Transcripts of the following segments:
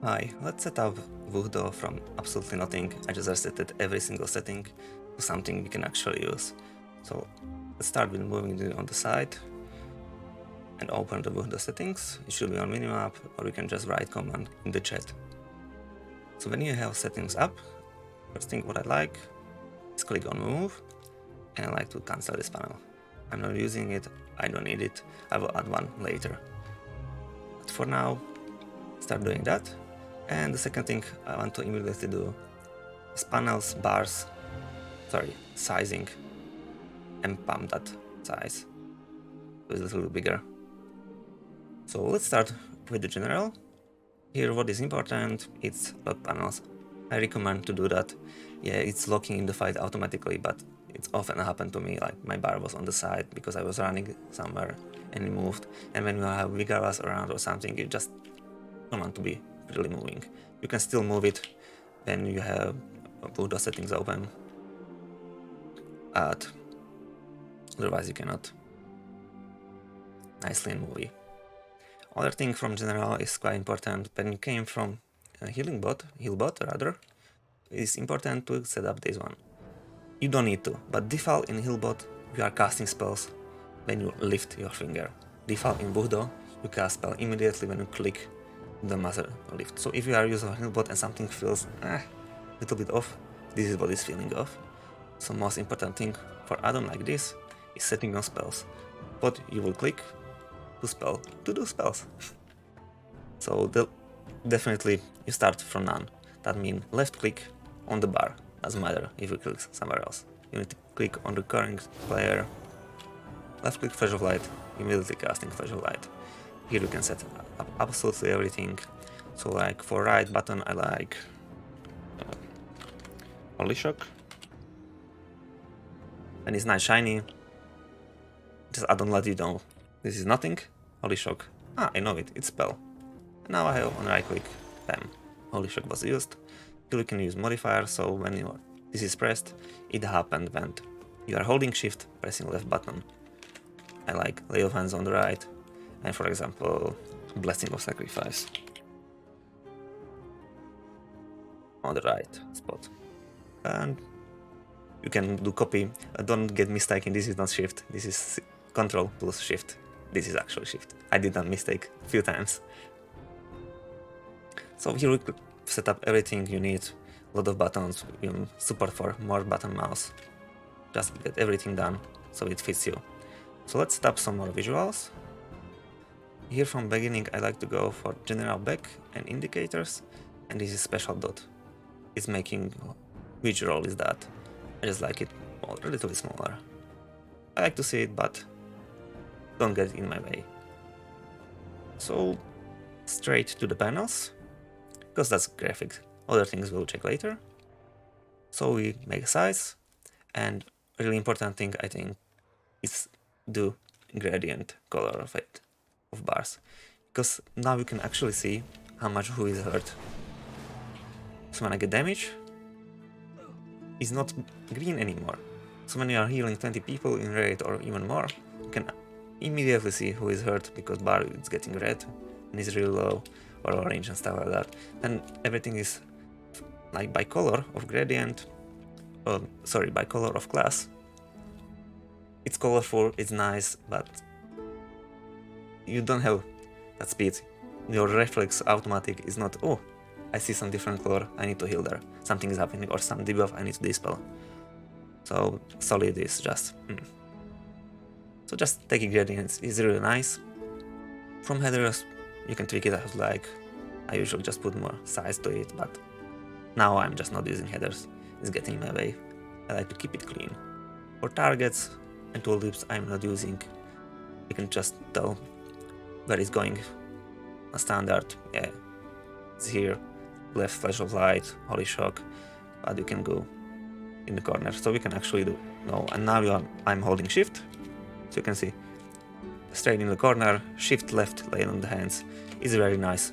Hi, let's set up VuhDo from absolutely nothing. I just resetted every single setting to something we can actually use. So let's start with moving it on the side and open the VuhDo settings. It should be on minimap, or you can just write command in the chat. So when you have settings up, first thing what I like is click on move, and I like to cancel this panel. I'm not using it, I don't need it, I will add one later. But for now, start doing that. And the second thing I want to immediately do is panels, bars, sizing, and pump that size so it's a little bit bigger. So let's start with the general. Here what is important, it's lock panels. I recommend to do that. Yeah, it's locking in the fight automatically, but it's often happened to me, like my bar was on the side because I was running somewhere and it moved. And when you have Vigaras around or something, you just don't want to be really moving. You can still move it when you have VuhDo settings open, but otherwise you cannot. Nicely in movie. Other thing from general is quite important. When you came from a heal bot rather, it's important to set up this one. You don't need to, but default in heal bot you are casting spells when you lift your finger. Default in VuhDo you cast spell immediately when you click the muzzle lift. So if you are using a heal bot and something feels a little bit off, this is what is feeling off. So most important thing for addon like this is setting on spells. What you will click to do spells. So definitely you start from none. That means left click on the bar, doesn't matter if you click somewhere else. You need to click on the current player, left click Flash of Light, immediately casting Flash of Light. Here you can set up absolutely everything. So like for right button I like Holy Shock. And it's nice shiny. Just addon let you know. This is nothing. Holy Shock. Ah, I know it. It's spell. And now I have on right click. Bam. Holy Shock was used. Here you can use modifier. So when this is pressed, it happened when you are holding shift, pressing left button. I like lay of hands on the right. And for example, blessing of sacrifice on the right spot. And you can do copy. Don't get mistaken. This is not shift. This is control plus shift. This is actually shift. I did that mistake a few times. So here we could set up everything you need. A lot of buttons, support for more button mouse. Just get everything done so it fits you. So let's set up some more visuals. Here from beginning I like to go for general back and indicators, and this is special dot. It's making which role is that. I just like it a little bit smaller. I like to see it, but don't get in my way. So straight to the panels, because that's graphic. Other things we'll check later. So we make a size, and really important thing I think is do gradient color of it, of bars, because now you can actually see how much who is hurt. So when I get damage, it's not green anymore. So when you are healing 20 people in raid or even more, you can immediately see who is hurt because bar is getting red and is really low, or orange and stuff like that. And everything is like by color of gradient, by color of class. It's colorful, it's nice, but you don't have that speed. Your reflex automatic is not, oh, I see some different color, I need to heal there. Something is happening, or some debuff, I need to dispel. So solid is just... So just taking gradients is really nice. From headers, you can tweak it as like. I usually just put more size to it, but now I'm just not using headers. It's getting in my way. I like to keep it clean. For targets and tooltips, I'm not using. You can just tell where it's going. A standard, yeah, it's here. Left Flash of Light, Holy Shock, but you can go in the corner, so we can actually do no. And now I'm holding shift, so you can see straight in the corner, shift left, lay on the hands. It's very nice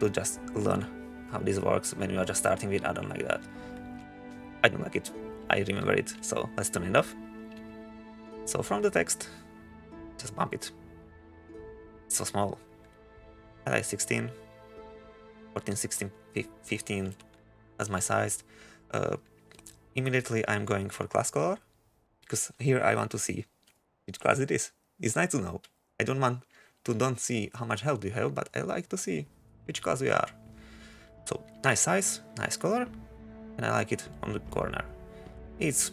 to just learn how this works when you are just starting with addon like that. I don't like it, I remember it, so let's turn it off. So from the text, just bump it. It's so small. I like 16. 14, 16, 15 as my size. Immediately I'm going for class color, because here I want to see which class it is. It's nice to know. I don't see how much health you have, but I like to see which class you are. So nice size, nice color, and I like it on the corner. It's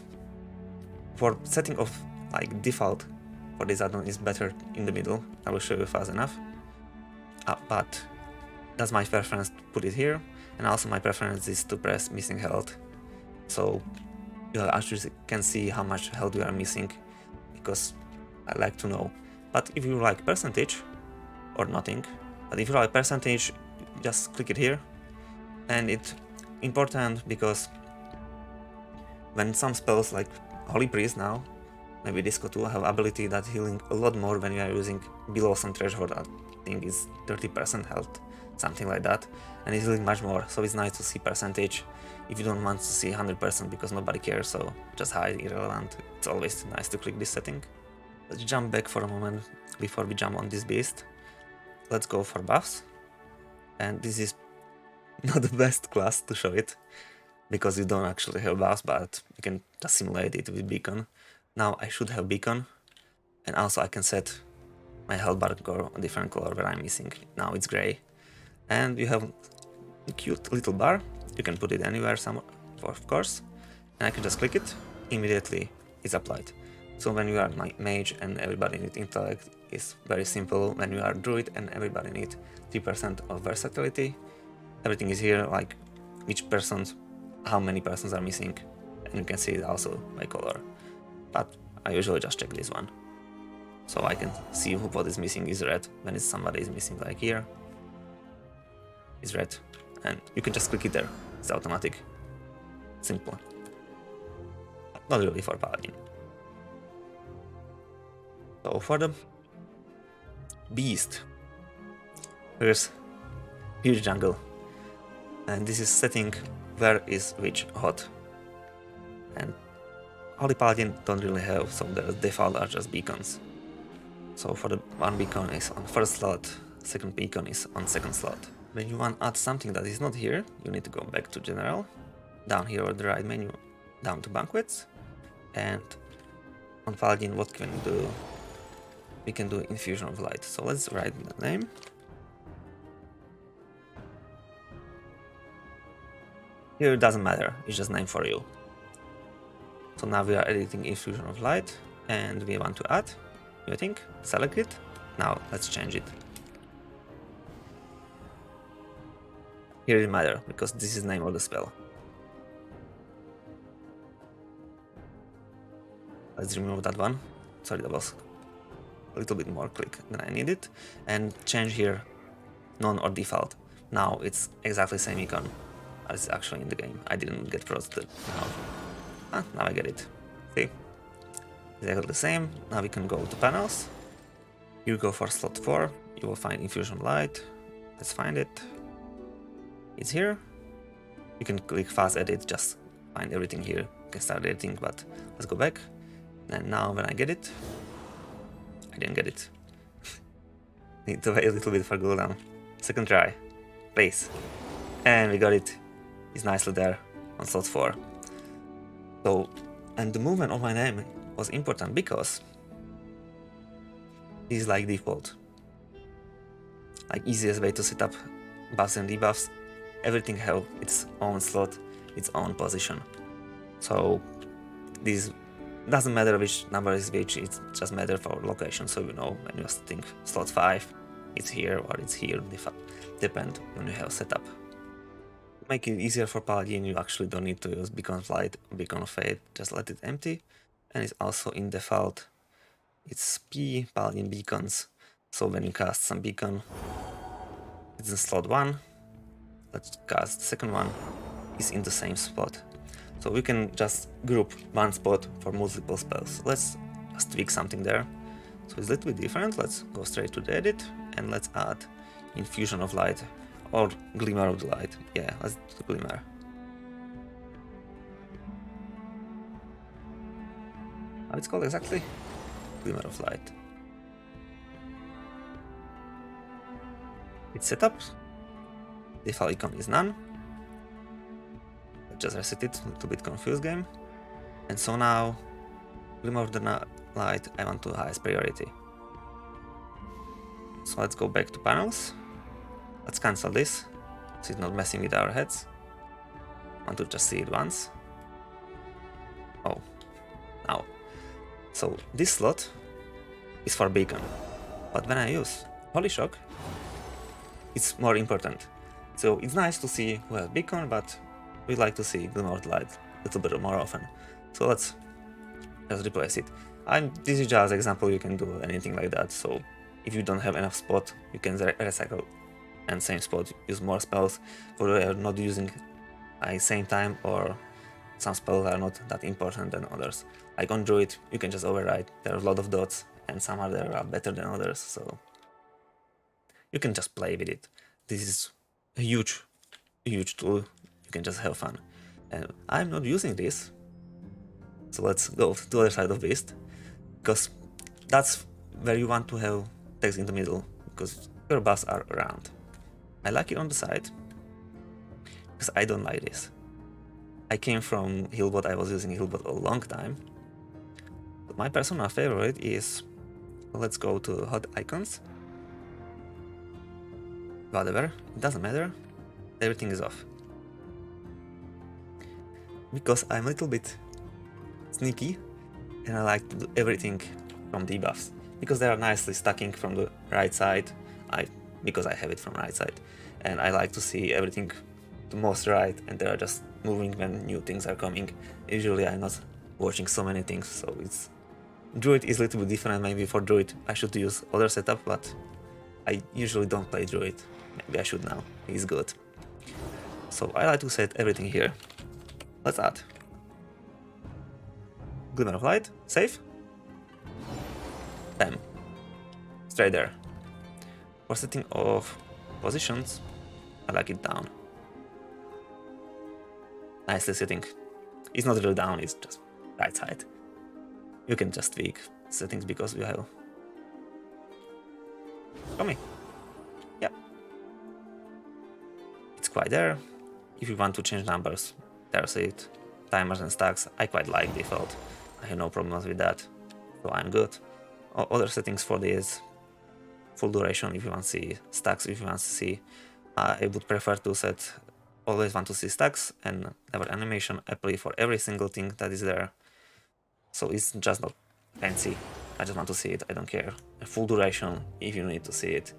for setting of like default for this addon is better in the middle. I will show you fast enough. But that's my preference to put it here, and also my preference is to press missing health. So you actually can see how much health you are missing, because I like to know. But if you like percentage or nothing, but if you like percentage, just click it here. And it's important because when some spells like Holy Priest now, maybe Disco 2 have ability that healing a lot more when you are using below some threshold. I think is 30% health, something like that, and it's healing much more, so it's nice to see percentage if you don't want to see 100% because nobody cares, so just hide irrelevant. It's always nice to click this setting. Let's jump back for a moment before we jump on this beast. Let's go for buffs, and this is not the best class to show it, because you don't actually have buffs, but you can just simulate it with beacon. Now I should have beacon, and also I can set my health bar on a different color where I'm missing. Now it's gray, and you have a cute little bar. You can put it anywhere, somewhere, of course, and I can just click it. Immediately it's applied. So when you are mage and everybody needs intellect, it's very simple. When you are druid and everybody needs 3% of versatility, everything is here, like which persons, how many persons are missing, and you can see it also by color. But I usually just check this one, so I can see what is missing is red. When it's somebody is missing, like here, is red, and you can just click it there. It's automatic, simple. Not really for paladin. So for the beast, here's huge jungle, and this is setting where is which hot. And Holy Paladin don't really have, so the default are just beacons. So for the one beacon is on first slot, second beacon is on second slot. When you want to add something that is not here, you need to go back to General, down here on the right menu, down to Banquets, and on Paladin what can we do? We can do Infusion of Light. So let's write the name. Here it doesn't matter, it's just name for you. So now we are editing Infusion of Light, and we want to add, you think? Select it. Now let's change it. Here it matters, because this is the name of the spell. Let's remove that one. Sorry, that was a little bit more click than I needed. And change here none or default. Now it's exactly the same icon as actually in the game. I didn't get frosted. Now I get it. See? Exactly the same. Now we can go to panels. You go for slot 4. You will find Infusion Light. Let's find it. It's here. You can click fast edit, just find everything here. You can start editing, but let's go back. And now when I get it, I didn't get it. Need to wait a little bit for cooldown. Second try, please. And we got it. It's nicely there on slot 4. So, and the movement of my name was important because this is like default. Like easiest way to set up buffs and debuffs. Everything have its own slot, its own position. So this doesn't matter which number is which, it just matter for location, so you know when you're setting slot 5, it's here or it's here, depend when you have setup. To make it easier for Paladin, you actually don't need to use Beacon of Light, Beacon of Fate, just let it empty, and it's also in default, it's P, Paladin Beacons, so when you cast some beacon, it's in slot 1, let's cast the second one, is in the same spot. So we can just group one spot for multiple spells. Let's just tweak something there. So it's a little bit different. Let's go straight to the edit and let's add Infusion of Light or Glimmer of the Light. Yeah, let's do Glimmer. How it's called exactly? Glimmer of Light. It's set up. Default icon is none. Let's just reset it, a little bit confused game. And so now, Glimmer of the Light, I want to highest priority. So let's go back to panels. Let's cancel this, so it's not messing with our heads. I want to just see it once. Oh, now. So this slot is for beacon, but when I use Holy Shock, it's more important. So it's nice to see who has beacon, but we like to see Glimmer of the Light a little bit more often. So let's just replace it. This is just an example, you can do anything like that. So if you don't have enough spot, you can recycle and same spot use more spells for you're not using at same time, or some spells are not that important than others. Like on Druid, you can just override. There are a lot of dots and some are there are better than others, so you can just play with it. This is a huge tool. You can just have fun. And I'm not using this, so let's go to the other side of Beast, because that's where you want to have text in the middle, because your buffs are around. I like it on the side, because I don't like this. I came from Healbot, I was using Healbot a long time, but my personal favorite is, let's go to hot icons, whatever, it doesn't matter, everything is off. Because I'm a little bit sneaky, and I like to do everything from debuffs, because they are nicely stacking from the right side, because I have it from right side, and I like to see everything the most right, and they are just moving when new things are coming. Usually I'm not watching so many things, so it's... Druid is a little bit different. Maybe for Druid I should use other setup, but I usually don't play Druid. Maybe I should now, he's good. So I like to set everything here. Let's add Glimmer of Light, save, bam, straight there. For setting of positions, I like it down. Nicely sitting. It's not really down, it's just right side. You can just tweak settings because you have... Show me. Yeah. It's quite there. If you want to change numbers, there's it. Timers and stacks, I quite like default. I have no problems with that, so I'm good. Other settings for this, full duration if you want to see, stacks if you want to see. I would prefer to set always want to see stacks and never animation apply for every single thing that is there. So it's just not fancy. I just want to see it, I don't care. A full duration if you need to see it.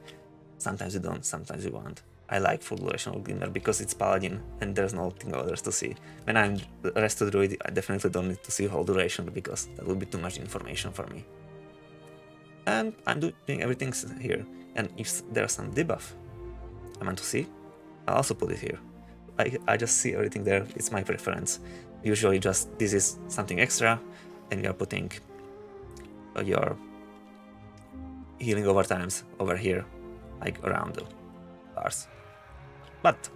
Sometimes you don't, sometimes you want. I like full duration of Glimmer because it's Paladin and there's nothing others to see. When I'm rested Druid, I definitely don't need to see whole duration because that would be too much information for me. And I'm doing everything here. And if there's some debuff I want to see, I'll also put it here. I just see everything there, it's my preference. Usually just this is something extra and you're putting your healing overtimes over here, like around the bars. But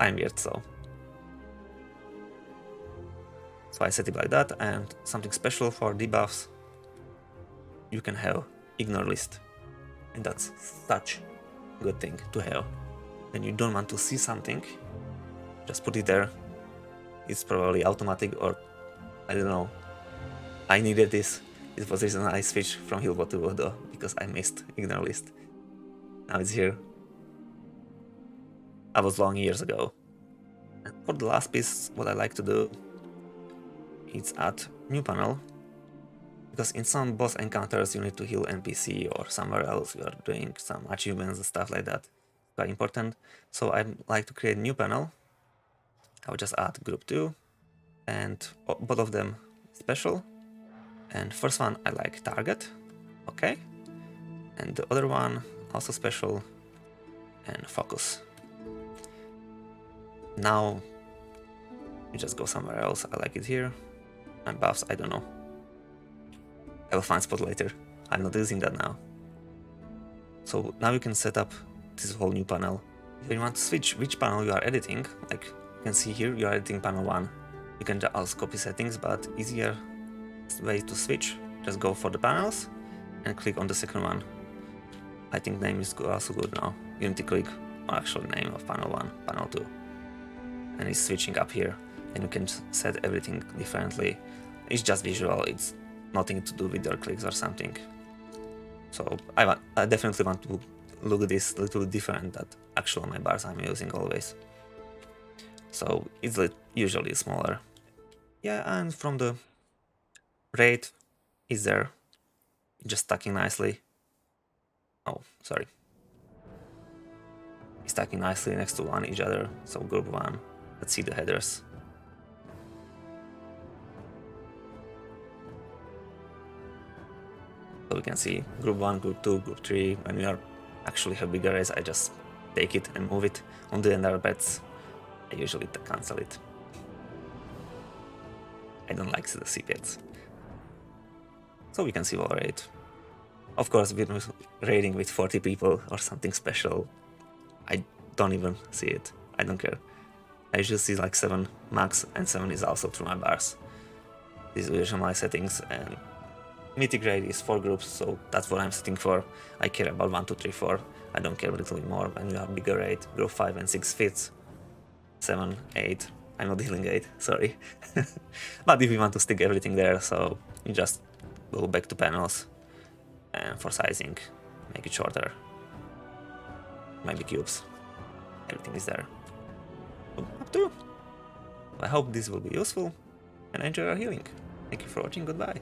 I'm weird, so I set it like that. And something special for debuffs, you can have ignore list, and that's such a good thing to have. When you don't want to see something, just put it there. It's probably automatic, or I don't know. I needed this. It was the reason I switched from Healbot to VuhDo, because I missed ignore list. Now it's here. That was long years ago. And for the last piece, what I like to do is add new panel, because in some boss encounters you need to heal NPC or somewhere else you are doing some achievements and stuff like that. Quite important. So I like to create a new panel. I will just add group 2 and both of them special. And first one I like target, okay, and the other one also special and focus. Now you just go somewhere else. I like it here. And buffs, I don't know. I will find spot later. I'm not using that now. So now you can set up this whole new panel. If you want to switch which panel you are editing, like you can see here, you are editing panel 1. You can just also copy settings, but easier way to switch, just go for the panels and click on the second one. I think name is also good now. Unity click or actually name of panel 1, panel 2. And it's switching up here, and you can set everything differently. It's just visual, it's nothing to do with your clicks or something. So I definitely want to look at this a little different than actually my bars I'm using always. So it's usually smaller. Yeah, and from the rate is there, just stacking nicely. Oh, sorry. It's stacking nicely next to each other, so group 1. Let's see the headers. So we can see group 1, group 2, group 3. When we are actually have bigger arrays, I just take it and move it. On the other bets, I usually cancel it. I don't like the CPets. So we can see our rate. Of course, we're raiding with 40 people or something special. I don't even see it. I don't care. I usually see like 7 max, and 7 is also through my bars. These are usually my settings, and mythic raid is 4 groups, so that's what I'm setting for. I care about 1, 2, 3, 4. I don't care a little bit more when you have bigger raid. Group 5 and 6 fits. 7, 8. I'm not dealing 8, sorry. But if you want to stick everything there, so you just go back to panels, and for sizing, make it shorter. Maybe cubes. Everything is there. So, up to you. I hope this will be useful, and enjoy your healing. Thank you for watching, goodbye.